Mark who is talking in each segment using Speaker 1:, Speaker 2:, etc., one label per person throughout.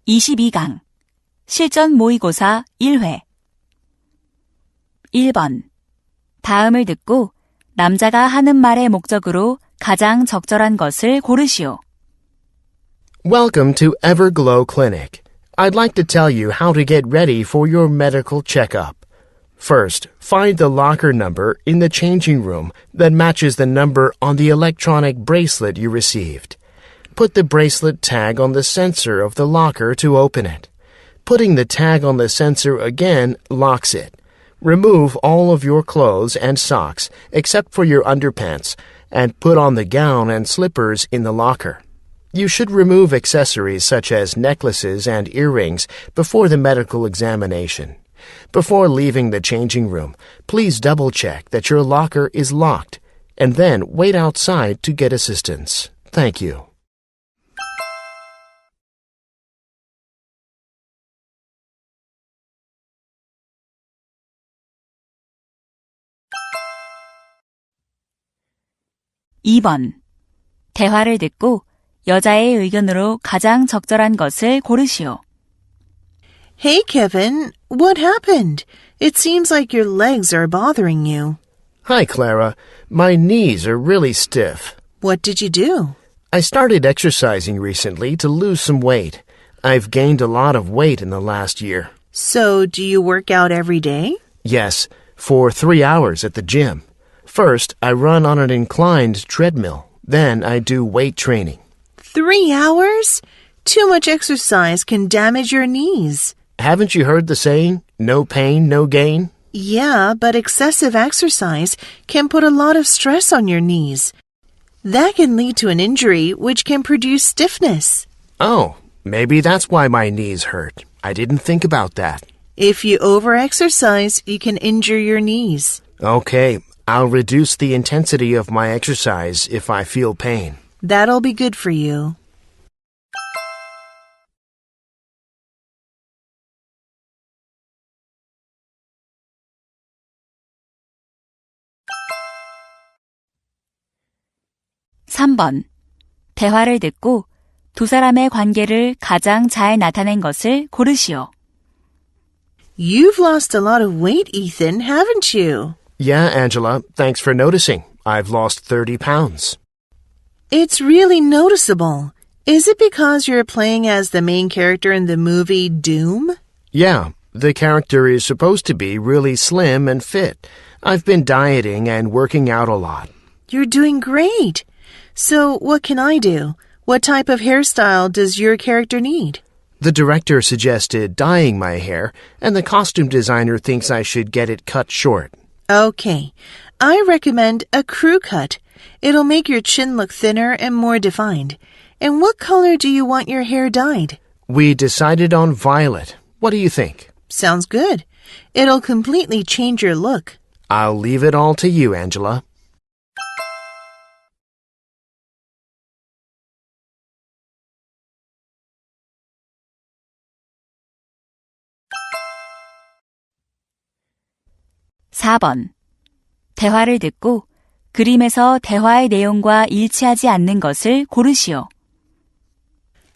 Speaker 1: 22강 실전 모의고사 1회 1번 다음을 듣고 남자가 하는 말의 목적으로 가장 적절한 것을 고르시오.
Speaker 2: Welcome to Everglow Clinic. I'd like to tell you how to get ready for your medical checkup. First, find the locker number in the changing room that matches the number on the electronic bracelet you received. Put the bracelet tag on the sensor of the locker to open it. Putting the tag on the sensor again locks it. Remove all of your clothes and socks except for your underpants and put on the gown and slippers in the locker. You should remove accessories such as necklaces and earrings before the medical examination. Before leaving the changing room, please double-check that your locker is locked and then wait outside to get assistance. Thank you.
Speaker 1: (2번) 대화를 듣고 여자의 의견으로 가장 적절한 것을 고르시오.
Speaker 3: Hey, Kevin, what happened? It seems like your legs are bothering you.
Speaker 2: Hi, Clara. My knees are really stiff.
Speaker 3: What did you do?
Speaker 2: I started exercising recently to lose some weight. I've gained a lot of weight in the last year.
Speaker 3: So, do you work out every day?
Speaker 2: Yes, for 3 hours at the gym. First, I run on an inclined treadmill. Then I do weight training.
Speaker 3: 3 hours? Too much exercise can damage your knees.
Speaker 2: Haven't you heard the saying, no pain, no gain?
Speaker 3: Yeah, but excessive exercise can put a lot of stress on your knees. That can lead to an injury which can produce stiffness.
Speaker 2: Oh, maybe that's why my knees hurt. I didn't think about that.
Speaker 3: If you overexercise, you can injure your knees.
Speaker 2: Okay, I'll reduce the intensity of my exercise if I feel pain.
Speaker 3: That'll be good for you.
Speaker 1: (3번) 대화를 듣고 두 사람의 관계를 가장 잘 나타낸 것을 고르시오.
Speaker 3: You've lost a lot of weight, Ethan, haven't you?
Speaker 2: Yeah, Angela, thanks for noticing. I've lost 30 pounds.
Speaker 3: It's really noticeable. Is it because you're playing as the main character in the movie Doom?
Speaker 2: Yeah, the character is supposed to be really slim and fit. I've been dieting and working out a lot.
Speaker 3: You're doing great. So what can I do? What type of hairstyle does your character need?
Speaker 2: The director suggested dyeing my hair, and the costume designer thinks I should get it cut short.
Speaker 3: Okay. I recommend a crew cut. It'll make your chin look thinner and more defined. And what color do you want your hair dyed?
Speaker 2: We decided on violet. What do you think?
Speaker 3: Sounds good. It'll completely change your look.
Speaker 2: I'll leave it all to you, Angela.
Speaker 1: (4번) 대화를 듣고 그림에서 대화의 내용과 일치하지 않는 것을 고르시오.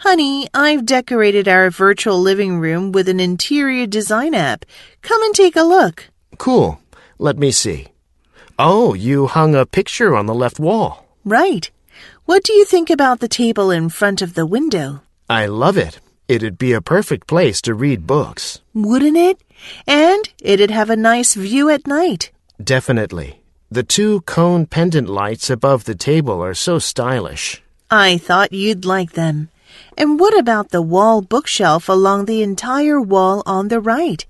Speaker 3: Honey, I've decorated our virtual living room with an interior design app. Come and take a look.
Speaker 2: Cool. Let me see. Oh, you hung a picture on the left wall.
Speaker 3: Right. What do you think about the table in front of the window?
Speaker 2: I love it. It'd be a perfect place to read books.
Speaker 3: Wouldn't it? And it'd have a nice view at night.
Speaker 2: Definitely. The 2 cone pendant lights above the table are so stylish.
Speaker 3: I thought you'd like them. And what about the wall bookshelf along the entire wall on the right?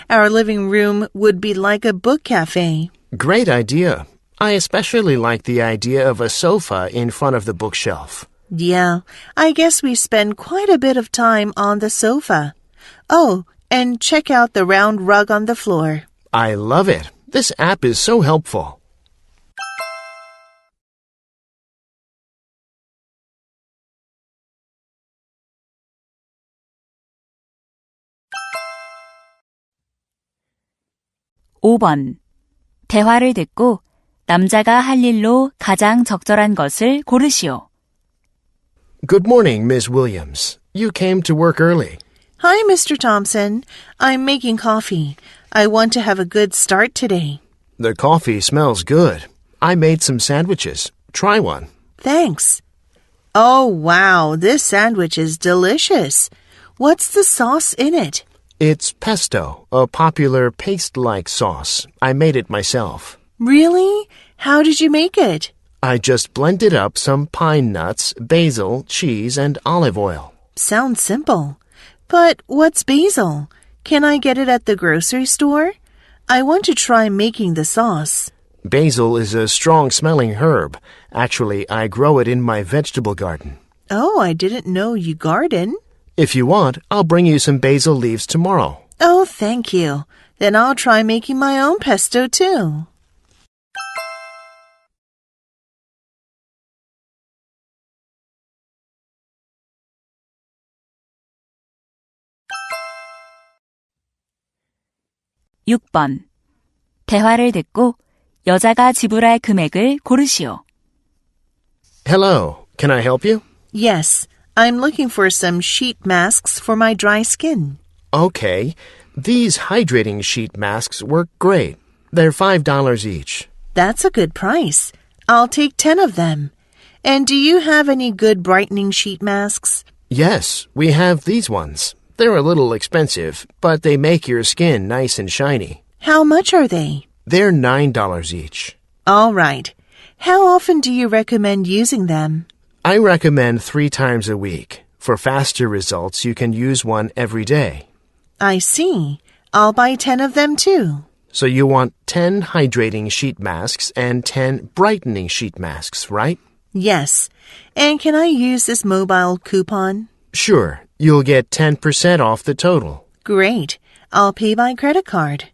Speaker 3: Our living room would be like a book cafe.
Speaker 2: Great idea. I especially like the idea of a sofa in front of the bookshelf.
Speaker 3: Yeah, I guess we spend quite a bit of time on the sofa. Oh, and check out the round rug on the floor.
Speaker 2: I love it. This app is so helpful.
Speaker 1: (5번) 대화를 듣고 남자가 할 일로 가장 적절한 것을 고르시오.
Speaker 2: Good morning, Miss Williams. You came to work early.
Speaker 3: Hi, Mr. Thompson. I'm making coffee. I want to have a good start today.
Speaker 2: The coffee smells good. I made some sandwiches. Try one.
Speaker 3: Thanks. Oh, wow, this sandwich is delicious. What's the sauce in it?
Speaker 2: It's pesto, a popular paste-like sauce. I made it myself.
Speaker 3: Really? How did you make it?
Speaker 2: I just blended up some pine nuts, basil, cheese, and olive oil.
Speaker 3: Sounds simple. But what's basil? Can I get it at the grocery store? I want to try making the sauce.
Speaker 2: Basil is a strong-smelling herb. Actually, I grow it in my vegetable garden.
Speaker 3: Oh, I didn't know you garden.
Speaker 2: If you want, I'll bring you some basil leaves tomorrow.
Speaker 3: Oh, thank you. Then I'll try making my own pesto too.
Speaker 1: (6번) 대화를 듣고 여자가 지불할 금액을 고르시오.
Speaker 2: Hello, can I help you?
Speaker 3: Yes, I'm looking for some sheet masks for my dry skin.
Speaker 2: Okay, these hydrating sheet masks work great. They're $5 each.
Speaker 3: That's a good price. I'll take 10 of them. And do you have any good brightening sheet masks?
Speaker 2: Yes, we have these ones. They're a little expensive, but they make your skin nice and shiny.
Speaker 3: How much are they?
Speaker 2: They're $9 each.
Speaker 3: All right. How often do you recommend using them?
Speaker 2: I recommend 3 times a week. For faster results, you can use one every day.
Speaker 3: I see. I'll buy 10 of them too.
Speaker 2: So you want 10 hydrating sheet masks and 10 brightening sheet masks, right?
Speaker 3: Yes. And can I use this mobile coupon?
Speaker 2: Sure. You'll get 10% off the total.
Speaker 3: Great. I'll pay by credit card.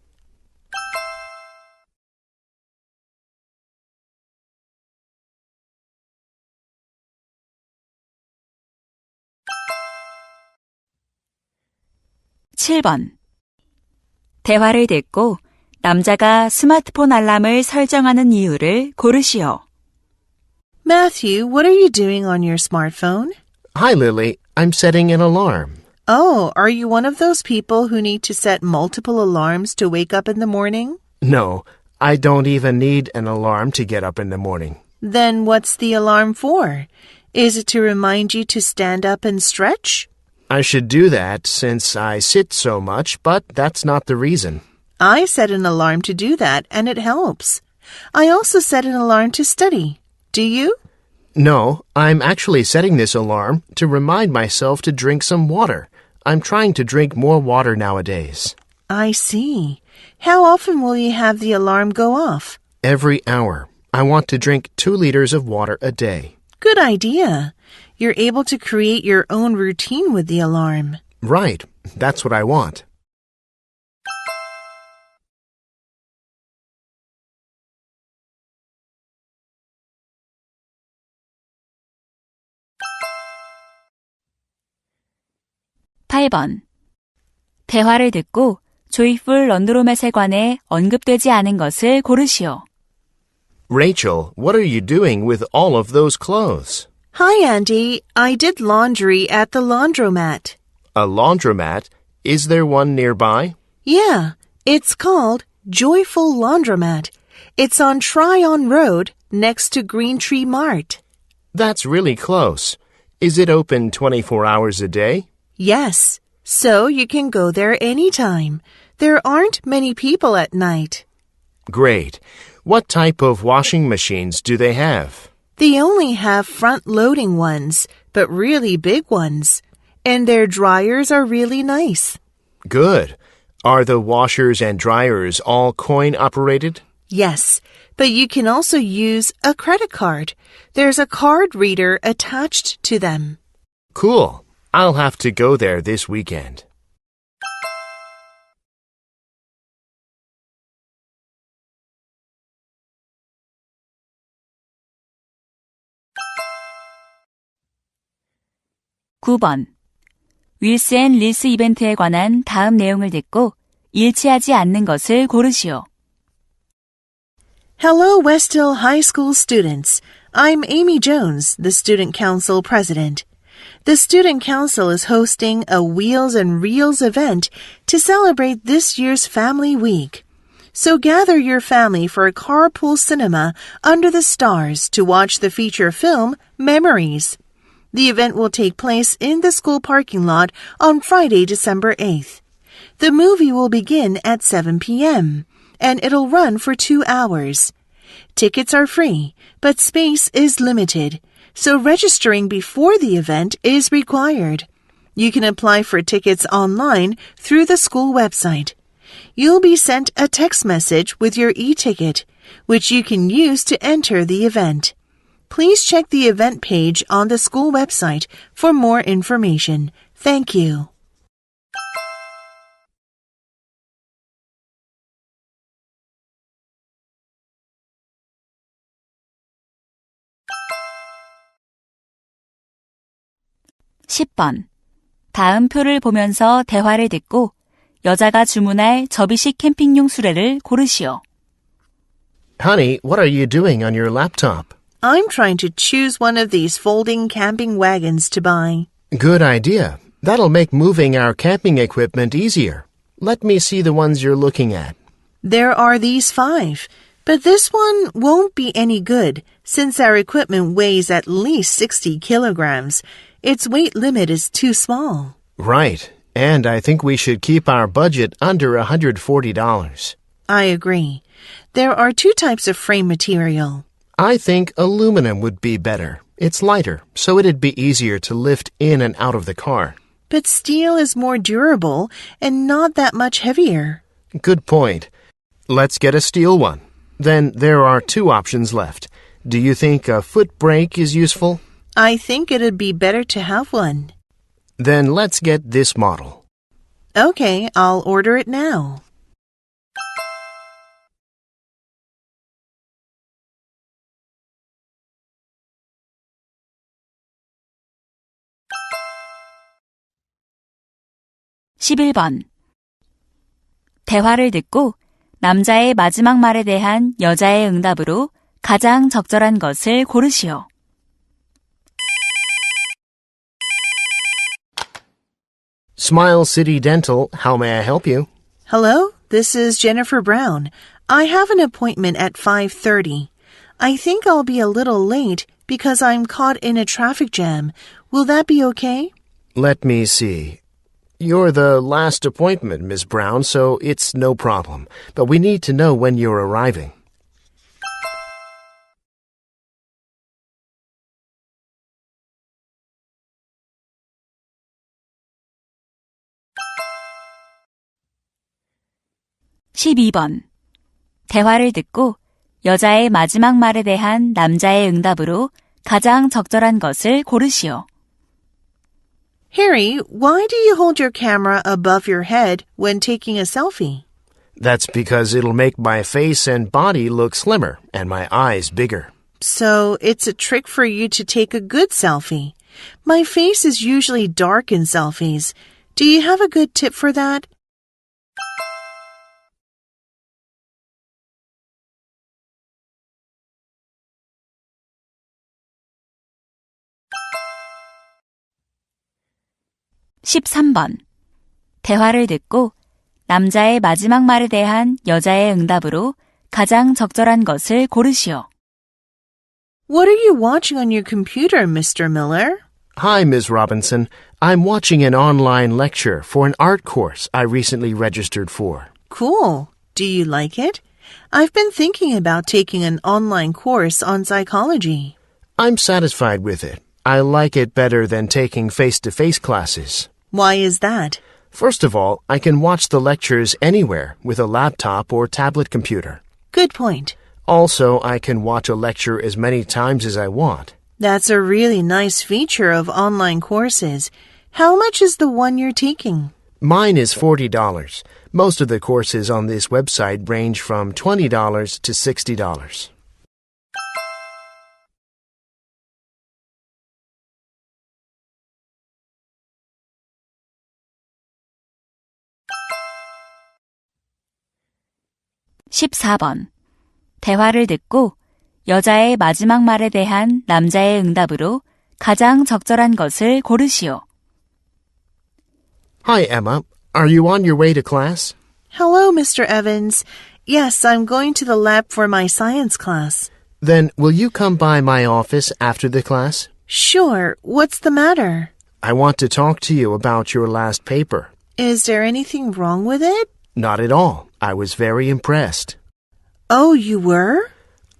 Speaker 1: (7번) 대화를 듣고 남자가 스마트폰 알람을 설정하는 이유를 고르시오.
Speaker 3: Matthew, what are you doing on your smartphone?
Speaker 2: Hi, Lily. I'm setting an alarm.
Speaker 3: Oh, are you one of those people who need to set multiple alarms to wake up in the morning?
Speaker 2: No, I don't even need an alarm to get up in the morning.
Speaker 3: Then what's the alarm for? Is it to remind you to stand up and stretch?
Speaker 2: I should do that since I sit so much, but that's not the reason.
Speaker 3: I set an alarm to do that, and it helps. I also set an alarm to study. Do you?
Speaker 2: No, I'm actually setting this alarm to remind myself to drink some water. I'm trying to drink more water nowadays.
Speaker 3: I see. How often will you have the alarm go off?
Speaker 2: Every hour. I want to drink 2 liters of water a day.
Speaker 3: Good idea. You're able to create your own routine with the alarm.
Speaker 2: Right. That's what I want.
Speaker 1: (8번) 대화를 듣고 조이풀 런드로맷에 관해 언급되지 않은 것을 고르시오.
Speaker 2: Rachel, what are you doing with all of those clothes?
Speaker 3: Hi, Andy. I did laundry at the laundromat.
Speaker 2: A laundromat? Is there one nearby?
Speaker 3: Yeah, it's called Joyful Laundromat. It's on Tryon Road next to Green Tree Mart.
Speaker 2: That's really close. Is it open 24 hours a day?
Speaker 3: Yes, so you can go there anytime. There aren't many people at night.
Speaker 2: Great. What type of washing machines do they have?
Speaker 3: They only have front-loading ones, but really big ones. And their dryers are really nice.
Speaker 2: Good. Are the washers and dryers all coin-operated?
Speaker 3: Yes, but you can also use a credit card. There's a card reader attached to them.
Speaker 2: Cool. I'll have to go there this weekend.
Speaker 1: (9번) 윌스 앤 릴스 이벤트에 관한 다음 내용을 듣고 일치하지 않는 것을 고르시오.
Speaker 3: Hello, West Hill High School students. I'm Amy Jones, the Student Council President. The Student Council is hosting a Wheels and Reels event to celebrate this year's Family Week. So gather your family for a carpool cinema under the stars to watch the feature film Memories. The event will take place in the school parking lot on Friday, December 8th. The movie will begin at 7 p.m., and it'll run for 2 hours. Tickets are free, but space is limited, so registering before the event is required. You can apply for tickets online through the school website. You'll be sent a text message with your e-ticket, which you can use to enter the event. Please check the event page on the school website for more information. Thank you.
Speaker 1: (10번) 다음 표를 보면서 대화를 듣고 여자가 주문할 접이식 캠핑용 수레를 고르시오.
Speaker 2: Honey, what are you doing on your laptop?
Speaker 3: I'm trying to choose one of these folding camping wagons to buy.
Speaker 2: Good idea. That'll make moving our camping equipment easier. Let me see the ones you're looking at.
Speaker 3: There are these 5, but this one won't be any good since our equipment weighs at least 60 kilograms. Its weight limit is too small.
Speaker 2: Right. And I think we should keep our budget under $140.
Speaker 3: I agree. There are 2 types of frame material.
Speaker 2: I think aluminum would be better. It's lighter, so it'd be easier to lift in and out of the car.
Speaker 3: But steel is more durable and not that much heavier.
Speaker 2: Good point. Let's get a steel one. Then there are 2 options left. Do you think a foot brake is useful?
Speaker 3: I think it'd be better to have one.
Speaker 2: Then let's get this model.
Speaker 3: Okay, I'll order it now.
Speaker 1: (11번) 대화를 듣고 남자의 마지막 말에 대한 여자의 응답으로 가장 적절한 것을 고르시오.
Speaker 2: Smile City Dental, how may I help you?
Speaker 3: Hello, this is Jennifer Brown. I have an appointment at 5:30. I think I'll be a little late because I'm caught in a traffic jam. Will that be okay?
Speaker 2: Let me see. You're the last appointment, Miss Brown, so it's no problem. But we need to know when you're arriving.
Speaker 1: (12번) 대화를 듣고 여자의 마지막 말에 대한 남자의 응답으로 가장 적절한 것을 고르시오.
Speaker 3: Harry, why do you hold your camera above your head when taking a selfie?
Speaker 2: That's because it'll make my face and body look slimmer and my eyes bigger.
Speaker 3: So it's a trick for you to take a good selfie. My face is usually dark in selfies. Do you have a good tip for that?
Speaker 1: (13번) 대화를 듣고 남자의 마지막 말에 대한 여자의 응답으로 가장 적절한 것을 고르시오.
Speaker 3: What are you watching on your computer, Mr. Miller?
Speaker 2: Hi, Ms. Robinson. I'm watching an online lecture for an art course I recently registered for.
Speaker 3: Cool. Do you like it? I've been thinking about taking an online course on psychology.
Speaker 2: I'm satisfied with it. I like it better than taking face-to-face classes.
Speaker 3: Why is that?
Speaker 2: First of all, I can watch the lectures anywhere with a laptop or tablet computer.
Speaker 3: Good point.
Speaker 2: Also, I can watch a lecture as many times as I want.
Speaker 3: That's a really nice feature of online courses. How much is the one you're taking?
Speaker 2: Mine is $40. Most of the courses on this website range from $20 to $60.
Speaker 1: (14번) 대화를 듣고 여자의 마지막 말에 대한 남자의 응답으로 가장 적절한 것을 고르시오.
Speaker 2: Hi, Emma. Are you on your way to class?
Speaker 3: Hello, Mr. Evans. Yes, I'm going to the lab for my science class.
Speaker 2: Then will you come by my office after the class?
Speaker 3: Sure. What's the matter?
Speaker 2: I want to talk to you about your last paper.
Speaker 3: Is there anything wrong with it?
Speaker 2: Not at all. I was very impressed.
Speaker 3: Oh, you were?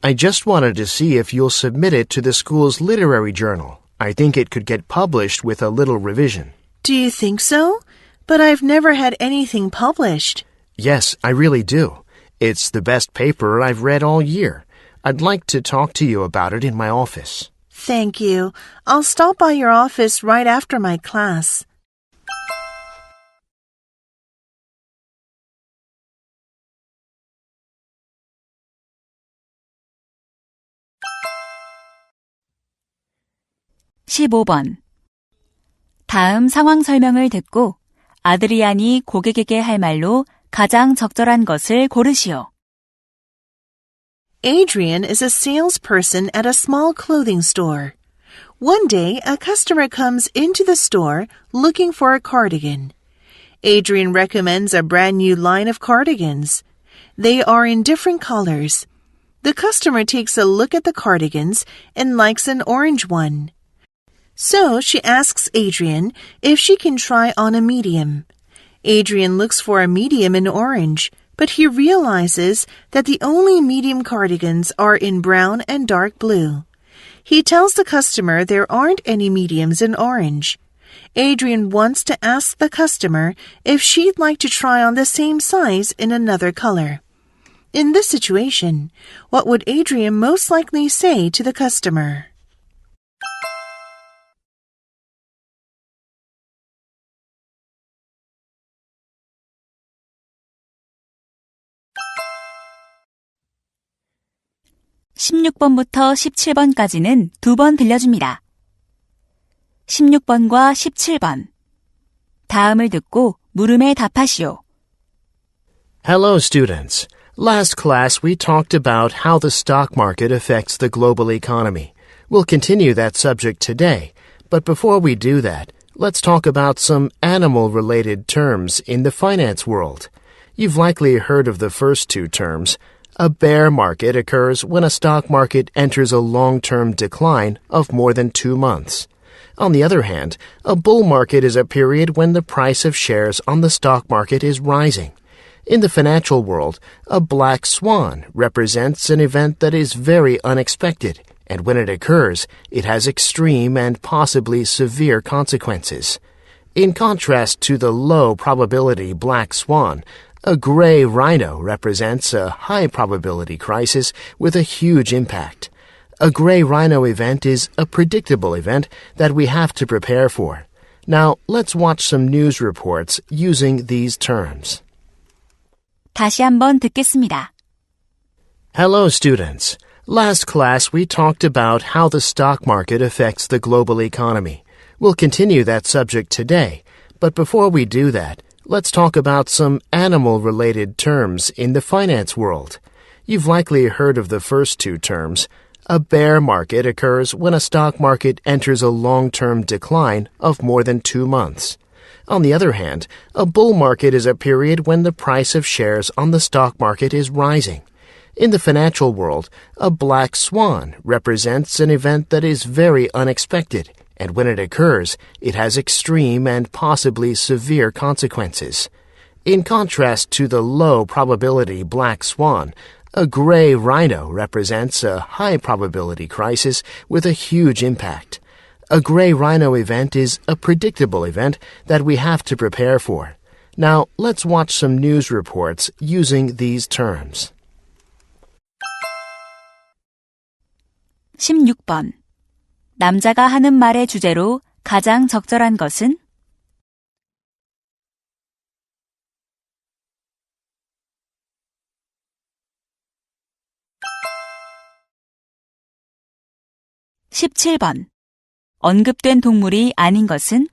Speaker 2: I just wanted to see if you'll submit it to the school's literary journal. I think it could get published with a little revision.
Speaker 3: Do you think so? But I've never had anything published.
Speaker 2: Yes, I really do. It's the best paper I've read all year. I'd like to talk to you about it in my office.
Speaker 3: Thank you. I'll stop by your office right after my class.
Speaker 1: (15번) 다음 상황 설명을 듣고 아드리안이 고객에게 할 말로 가장 적절한 것을 고르시오.
Speaker 3: Adrian is a salesperson at a small clothing store. One day, a customer comes into the store looking for a cardigan. Adrian recommends a brand new line of cardigans. They are in different colors. The customer takes a look at the cardigans and likes an orange one. So she asks Adrian if she can try on a medium. Adrian looks for a medium in orange, but he realizes that the only medium cardigans are in brown and dark blue. He tells the customer there aren't any mediums in orange. Adrian wants to ask the customer if she'd like to try on the same size in another color. In this situation, what would Adrian most likely say to the customer?
Speaker 1: (16번부터 17번까지는 2번 들려줍니다. 16번과 17번 다음을 듣고 물음에 답하시오.
Speaker 2: Hello, students. Last class we talked about how the stock market affects the global economy. We'll continue that subject today, but before we do that, let's talk about some animal-related terms in the finance world. You've likely heard of the first two terms. A bear market occurs when a stock market enters a long-term decline of more than 2 months. On the other hand, a bull market is a period when the price of shares on the stock market is rising. In the financial world, a black swan represents an event that is very unexpected, and when it occurs, it has extreme and possibly severe consequences. In contrast to the low-probability black swan, a gray rhino represents a high-probability crisis with a huge impact. A gray rhino event is a predictable event that we have to prepare for. Now, let's watch some news reports using these terms.
Speaker 1: 다시 한번 듣겠습니다.
Speaker 2: Hello, students. Last class we talked about how the stock market affects the global economy. We'll continue that subject today, but before we do that, let's talk about some animal-related terms in the finance world. You've likely heard of the first two terms. A bear market occurs when a stock market enters a long-term decline of more than 2 months. On the other hand, a bull market is a period when the price of shares on the stock market is rising. In the financial world, a black swan represents an event that is very unexpected, and when it occurs, it has extreme and possibly severe consequences. In contrast to the low-probability black swan, a gray rhino represents a high-probability crisis with a huge impact. A gray rhino event is a predictable event that we have to prepare for. Now, let's watch some news reports using these terms.
Speaker 1: 16번 남자가 하는 말의 주제로 가장 적절한 것은? (17번) 언급된 동물이 아닌 것은?